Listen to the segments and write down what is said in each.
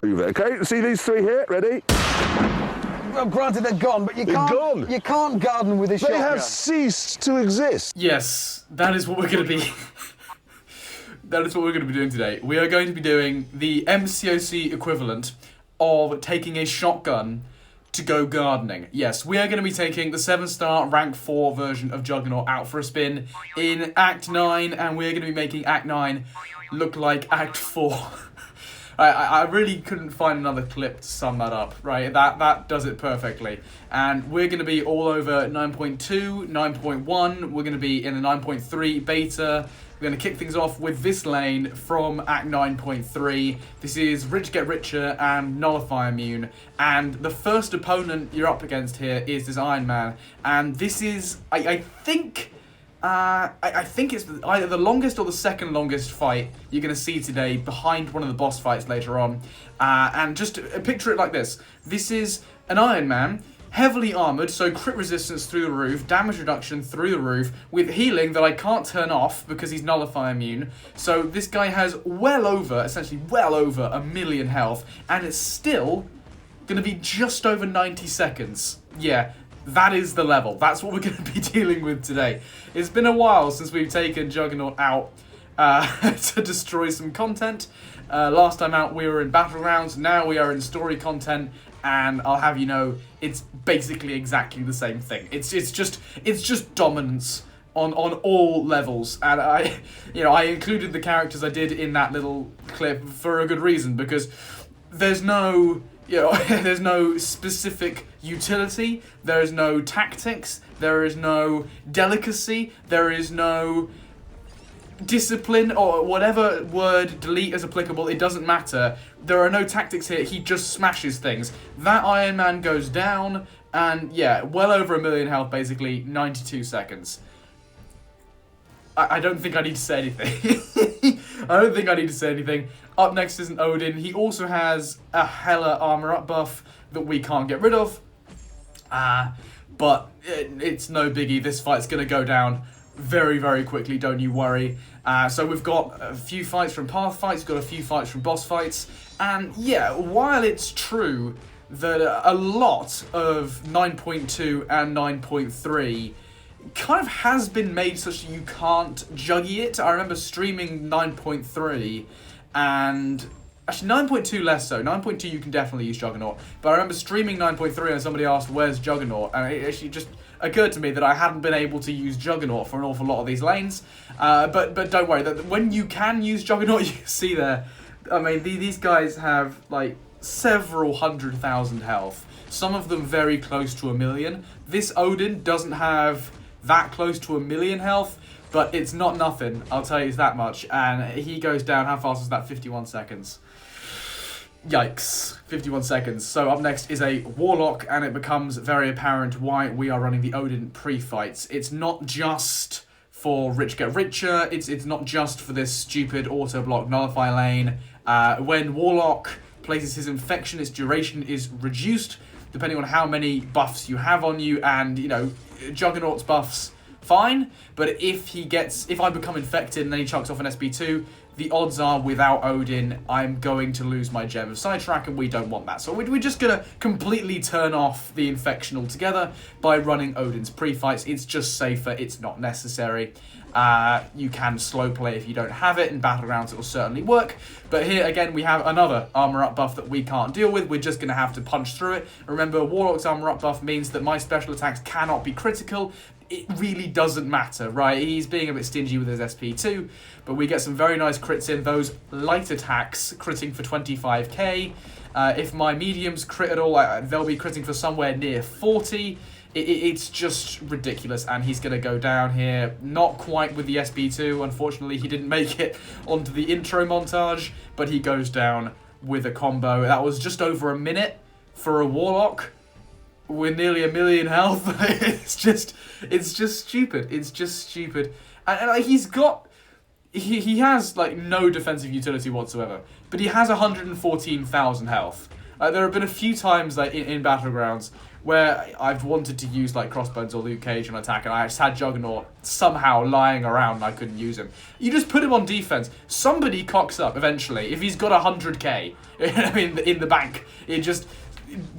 over. Okay, see these three here? Ready? Well, granted they're gone, but you can't garden with a shotgun. They have ceased to exist. Yes, that is what we're going to be... That is what we're going to be doing today. We are going to be doing the MCOC equivalent of taking a shotgun to go gardening. Yes, we are going to be taking the 7-star rank 4 version of Juggernaut out for a spin in Act 9, and we're going to be making Act 9 look like Act 4. I really couldn't find another clip to sum that up, right? That does it perfectly. And we're going to be all over 9.2, 9.1, we're going to be in the 9.3 beta. We're going to kick things off with this lane from Act 9.3. This is Rich Get Richer and Nullify Immune. And the first opponent you're up against here is this Iron Man. And this is, I think it's either the longest or the second longest fight you're going to see today behind one of the boss fights later on. And just picture it like this. This is an Iron Man, heavily armoured, so crit resistance through the roof, damage reduction through the roof, with healing that I can't turn off because he's Nullify Immune. So this guy has essentially well over 1 million health, and it's still going to be just over 90 seconds. Yeah, that is the level. That's what we're going to be dealing with today. It's been a while since we've taken Juggernaut out to destroy some content. Last time out we were in Battlegrounds, now we are in story content. And I'll have you know, it's basically exactly the same thing. It's just dominance on all levels. And I included the characters I did in that little clip for a good reason, because there's no there's no specific utility, there is no tactics, there is no delicacy, there is no discipline, or whatever word delete is applicable, it doesn't matter. There are no tactics here, he just smashes things. That Iron Man goes down, and yeah, well over 1 million health, basically, 92 seconds. I don't think I need to say anything. I don't think I need to say anything. Up next is an Odin. He also has a hella armor up buff that we can't get rid of. But it's no biggie, this fight's gonna go down very, very quickly, don't you worry. So we've got a few fights from path fights, we've got a few fights from boss fights, and yeah, while it's true that a lot of 9.2 and 9.3 kind of has been made such that you can't juggy it. I remember streaming 9.3, and actually 9.2 less so. 9.2 you can definitely use Juggernaut, but I remember streaming 9.3 and somebody asked, where's Juggernaut? And it actually just occurred to me that I hadn't been able to use Juggernaut for an awful lot of these lanes. But don't worry, that when you can use Juggernaut, you see there, I mean, these guys have like several 100,000 health. Some of them very close to 1 million. This Odin doesn't have that close to 1 million health, but it's not nothing, I'll tell you that much. And he goes down, how fast was that? 51 seconds. Yikes, 51 seconds. So up next is a Warlock, and it becomes very apparent why we are running the Odin pre-fights. It's not just for Rich Get Richer, it's not just for this stupid auto-block nullify lane. When Warlock places his infection, its duration is reduced, depending on how many buffs you have on you, and, you know, Juggernaut's buffs, fine, but if I become infected and then he chucks off an SP2, the odds are, without Odin, I'm going to lose my Gem of Sidetrack, and we don't want that. So we're just going to completely turn off the infection altogether by running Odin's pre-fights. It's just safer, it's not necessary. You can slow play if you don't have it. In Battlegrounds it will certainly work. But here, again, we have another armor up buff that we can't deal with. We're just going to have to punch through it. Remember, Warlock's armor up buff means that my special attacks cannot be critical. It really doesn't matter, right? He's being a bit stingy with his SP2, but we get some very nice crits in. Those light attacks critting for 25k. If my mediums crit at all, they'll be critting for somewhere near 40. It's just ridiculous, and he's going to go down here. Not quite with the SP2, unfortunately. He didn't make it onto the intro montage, but he goes down with a combo. That was just over a minute for a Warlock with nearly 1 million health. It's just stupid. It's just stupid. And like, he has like no defensive utility whatsoever, but he has 114,000 health. There have been a few times like in Battlegrounds where I've wanted to use like Crossbones or Luke Cage on attack, and I just had Juggernaut somehow lying around and I couldn't use him. You just put him on defense. Somebody cocks up eventually. If he's got 100k in the bank, it just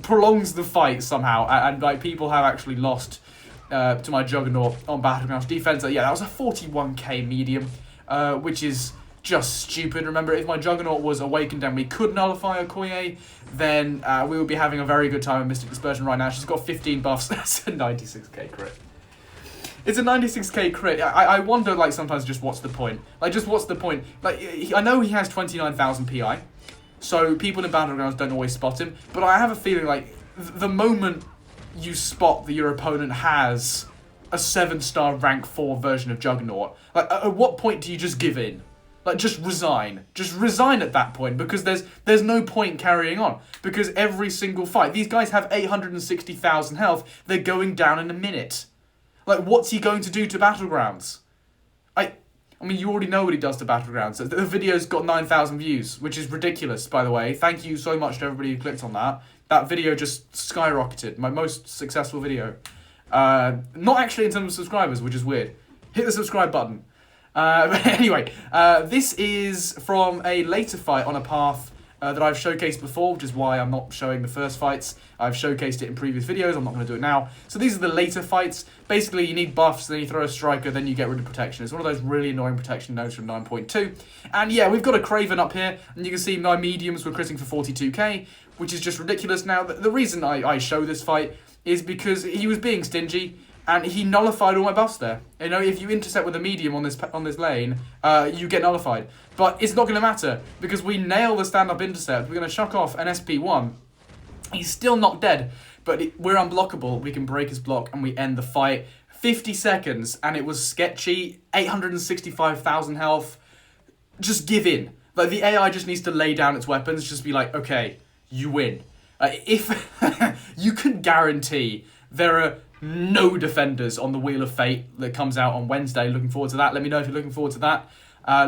prolongs the fight somehow, and like people have actually lost to my Juggernaut on Battlegrounds defense. Yeah, that was a 41k medium, which is just stupid. Remember, if my Juggernaut was awakened and we could nullify Okoye, then we would be having a very good time with Mystic Dispersion right now. She's got 15 buffs. That's a 96k crit. It's a 96k crit. I wonder, like, sometimes just what's the point? Like, just what's the point? Like, I know he has 29,000 PI, so people in Battlegrounds don't always spot him, but I have a feeling, like, the moment you spot that your opponent has a 7-star rank 4 version of Juggernaut, like, at what point do you just give in? Like, just resign. Just resign at that point, because there's no point carrying on. Because every single fight, these guys have 860,000 health, they're going down in a minute. Like, what's he going to do to Battlegrounds? I mean, you already know what he does to Battlegrounds. The video's got 9,000 views, which is ridiculous, by the way. Thank you so much to everybody who clicked on that. That video just skyrocketed. My most successful video. Not actually in terms of subscribers, which is weird. Hit the subscribe button. But anyway, this is from a later fight on a path that I've showcased before, which is why I'm not showing the first fights. I've showcased it in previous videos, I'm not going to do it now. So these are the later fights. Basically, you need buffs, then you throw a striker, then you get rid of protection. It's one of those really annoying protection nodes from 9.2. And yeah, we've got a Kraven up here, and you can see my mediums were critting for 42k, which is just ridiculous. Now, the reason I show this fight is because he was being stingy, and he nullified all my buffs there. You know, if you intercept with a medium on this lane, you get nullified. But it's not going to matter, because we nail the stand-up intercept. We're going to chuck off an SP1. He's still not dead, but we're unblockable. We can break his block, and we end the fight. 50 seconds, and it was sketchy. 865,000 health. Just give in. Like, the AI just needs to lay down its weapons. Just be like, okay, you win. If you can guarantee there are no defenders on the Wheel of Fate that comes out on Wednesday. Looking forward to that. Let me know if you're looking forward to that.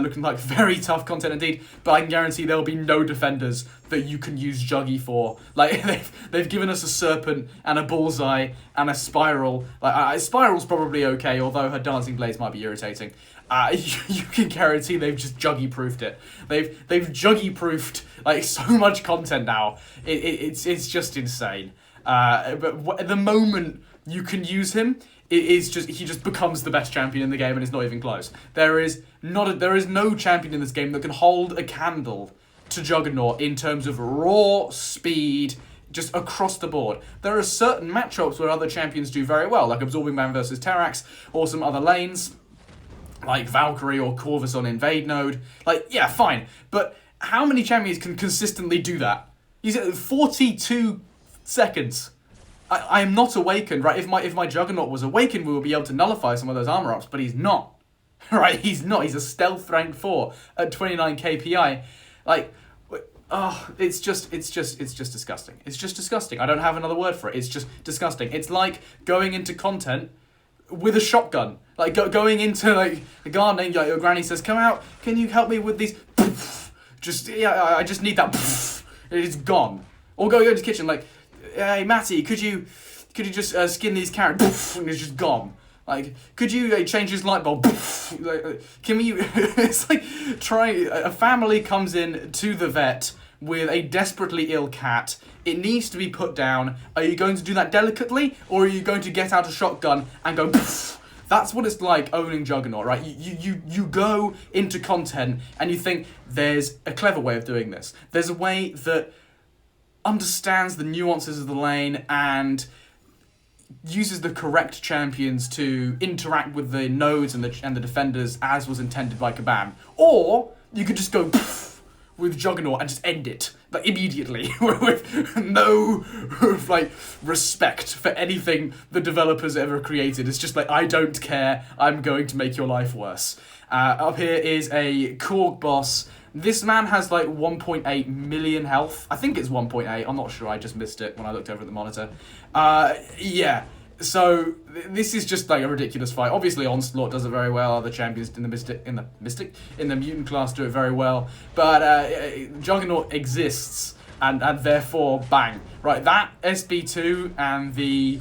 Looking like very tough content indeed, but I can guarantee there'll be no defenders that you can use Juggy for. Like, they've given us a Serpent and a Bullseye and a Spiral. Like, Spiral's probably okay, although her Dancing Blades might be irritating. You can guarantee they've just Juggy-proofed it. They've Juggy-proofed, like, so much content now. It's just insane. But the moment you can use him, he just becomes the best champion in the game, and it's not even close. There is no champion in this game that can hold a candle to Juggernaut in terms of raw speed, just across the board. There are certain matchups where other champions do very well, like Absorbing Man versus Terrax, or some other lanes, like Valkyrie or Corvus on Invade node. Like, yeah, fine. But how many champions can consistently do that? He's at 42 seconds. I am not awakened, right? If my Juggernaut was awakened, we would be able to nullify some of those armor ups, but he's not. Right? He's not. He's a stealth rank 4 at 29 KPI. Like, oh, it's just disgusting. It's just disgusting. I don't have another word for it. It's just disgusting. It's like going into content with a shotgun. Like, going into, like, the gardening, like, your granny says, come out, can you help me with these? I just need that. It's gone. Or go into the kitchen, like, hey, Matty, could you just skin these carrots? And it's just gone. Like, could you change this light bulb? Can we? It's like a family comes in to the vet with a desperately ill cat. It needs to be put down. Are you going to do that delicately, or are you going to get out a shotgun and go? That's what it's like owning Juggernaut, right? You go into content and you think there's a clever way of doing this. There's a way that understands the nuances of the lane and uses the correct champions to interact with the nodes and the defenders as was intended by Kabam. Or you could just go with Juggernaut and just end it, like, immediately with no like respect for anything the developers ever created. It's just like, I don't care, I'm going to make your life worse. Up here is a Korg boss. This man has like 1.8 million health. I think it's 1.8. I'm not sure. I just missed it when I looked over at the monitor. Yeah. So this is just like a ridiculous fight. Obviously, Onslaught does it very well. Other champions in the Mutant class do it very well. But Juggernaut exists and therefore, bang. Right, that SB2 and the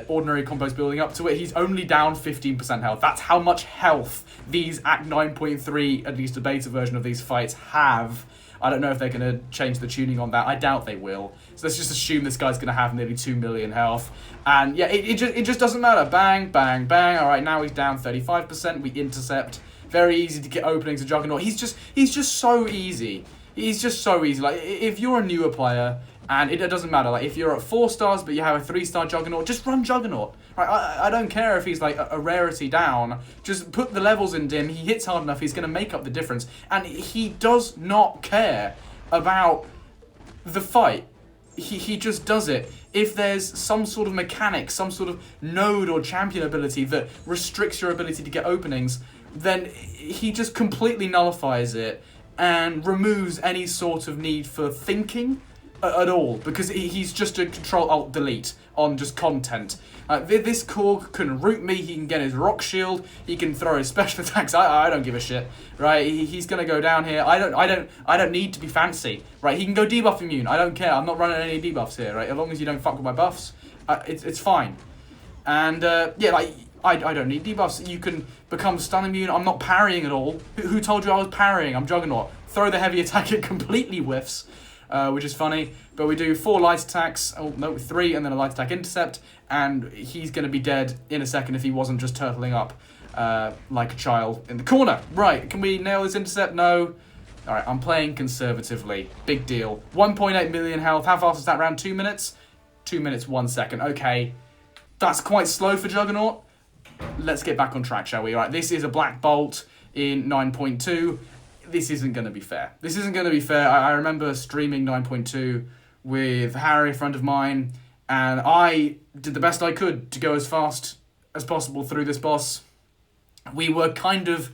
ordinary combos building up to it, he's only down 15% health. That's how much health these Act 9.3, at least a beta version of these fights, have. I don't know if they're going to change the tuning on that. I doubt they will. So let's just assume this guy's going to have nearly 2 million health. And yeah, it just doesn't matter. Bang, bang, bang. All right, now he's down 35%. We intercept. Very easy to get openings of Juggernaut. He's just so easy. He's just so easy. Like, if you're a newer player, and it doesn't matter, like, if you're at 4 stars but you have a 3-star Juggernaut, just run Juggernaut. Right? I don't care if he's like a rarity down. Just put the levels in dim. He hits hard enough, he's going to make up the difference. And he does not care about the fight. He just does it. If there's some sort of mechanic, some sort of node or champion ability that restricts your ability to get openings, then he just completely nullifies it and removes any sort of need for thinking at all, because he's just a Control-Alt-Delete on just content. This Korg can root me, he can get his rock shield, he can throw his special attacks. I don't give a shit, right? He's gonna go down here. I don't need to be fancy, right? He can go debuff immune. I don't care. I'm not running any debuffs here, right? As long as you don't fuck with my buffs, it's fine. And yeah, like, I don't need debuffs. You can become stun immune. I'm not parrying at all. Who told you I was parrying? I'm Juggernaut. Throw the heavy attack, it completely whiffs. Which is funny, but we do 4 light attacks, 3, and then a light attack intercept, and he's going to be dead in a second if he wasn't just turtling up like a child in the corner. Right, can we nail this intercept? No. Alright, I'm playing conservatively. Big deal. 1.8 million health. How fast is that round? 2 minutes? 2 minutes, 1 second. Okay, that's quite slow for Juggernaut. Let's get back on track, shall we? Alright, this is a Black Bolt in 9.2. This isn't going to be fair. This isn't going to be fair. I remember streaming 9.2 with Harry, a friend of mine, and I did the best I could to go as fast as possible through this boss. We were kind of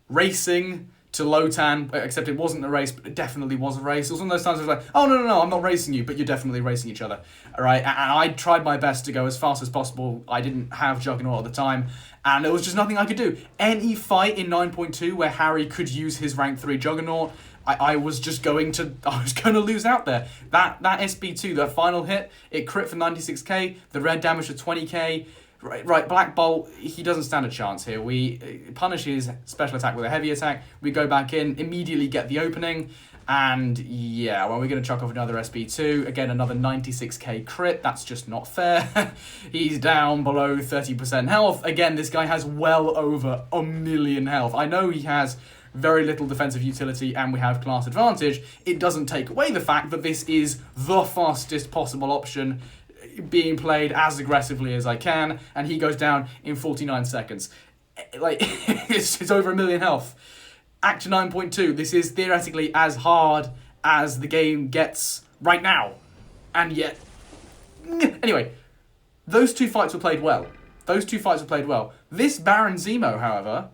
racing to Lotan, except it wasn't a race, but it definitely was a race. It was one of those times where it was like, oh, no, I'm not racing you, but you're definitely racing each other. All right, and I tried my best to go as fast as possible. I didn't have Juggernaut at the time, and there was just nothing I could do. Any fight in 9.2 where Harry could use his rank 3 Juggernaut, I was going to lose out there. That SB2, that final hit, it crit for 96k, the red damage for 20k. Right, Black Bolt, he doesn't stand a chance here. We punish his special attack with a heavy attack. We go back in, immediately get the opening. And yeah, well, we're going to chuck off another SB2. Again, another 96k crit. That's just not fair. He's down below 30% health. Again, this guy has well over 1 million health. I know he has very little defensive utility and we have class advantage. It doesn't take away the fact that this is the fastest possible option, being played as aggressively as I can, and he goes down in 49 seconds. Like, it's over 1 million health. Act 9.2, this is theoretically as hard as the game gets right now. And yet... Anyway, those 2 fights were played well. This Baron Zemo, however,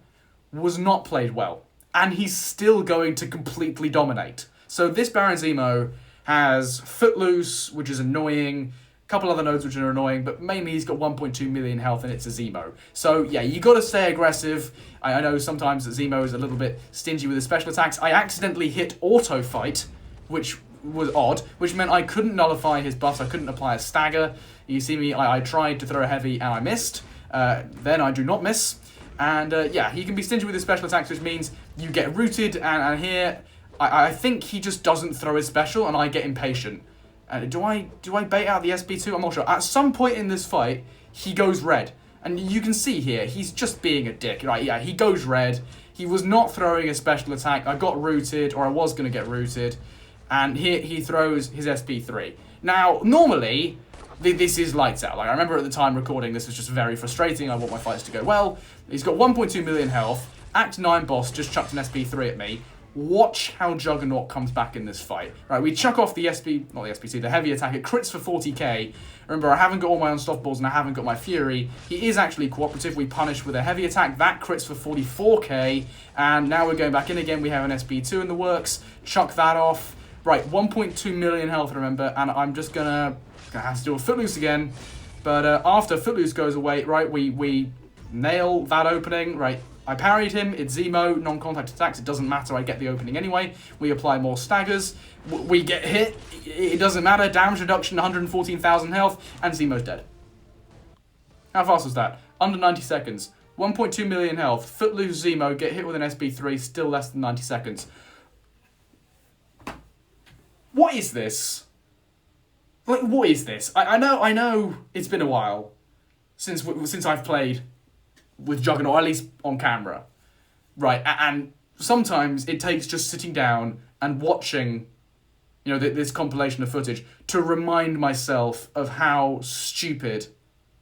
was not played well. And he's still going to completely dominate. So this Baron Zemo has Footloose, which is annoying, couple other nodes which are annoying, but mainly he's got 1.2 million health and it's a Zemo. So yeah, you got to stay aggressive. I know sometimes that Zemo is a little bit stingy with his special attacks. I accidentally hit auto fight, which was odd, which meant I couldn't nullify his buffs. I couldn't apply a stagger. You see me, I tried to throw a heavy and I missed. Then I do not miss. And yeah, he can be stingy with his special attacks, which means you get rooted, and here I think he just doesn't throw his special and I get impatient. Do I bait out the SB2? I'm not sure. At some point in this fight, he goes red. And you can see here, he's just being a dick. Right, yeah, he goes red. He was not throwing a special attack. I got rooted, or I was going to get rooted. And here he throws his SB3. Now, normally, this is lights out. Like, I remember at the time recording, this was just very frustrating. I want my fights to go well. He's got 1.2 million health. Act 9 boss just chucked an SB3 at me. Watch how Juggernaut comes back in this fight. Right, we chuck off the the heavy attack. It crits for 40k. Remember, I haven't got all my unstoppables and I haven't got my fury. He is actually cooperative. We punish with a heavy attack. That crits for 44k. And now we're going back in again. We have an SB2 in the works. Chuck that off. Right, 1.2 million health, remember. And I'm just gonna have to do a Footloose again. But after Footloose goes away, right, we nail that opening. Right, I parried him, it's Zemo, non-contact attacks, it doesn't matter, I get the opening anyway. We apply more staggers, we get hit, it doesn't matter, damage reduction, 114,000 health, and Zemo's dead. How fast was that? Under 90 seconds. 1.2 million health, footloose Zemo, get hit with an SB3, still less than 90 seconds. What is this? Like, what is this? I know it's been a while since I've played with Juggernaut, at least on camera. Right, and sometimes it takes just sitting down and watching, you know, this compilation of footage to remind myself of how stupid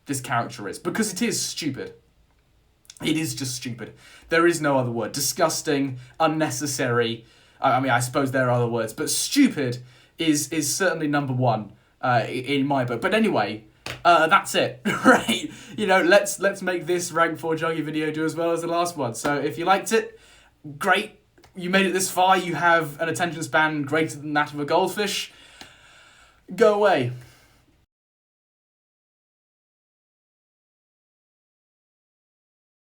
this character is. Because it is stupid. It is just stupid. There is no other word. Disgusting, unnecessary. I mean, I suppose there are other words, but stupid is certainly number one in my book. But anyway, that's it, right? You know, let's make this rank 4 Juggy video do as well as the last one. So if you liked it, great. You made it this far. You have an attention span greater than that of a goldfish. Go away.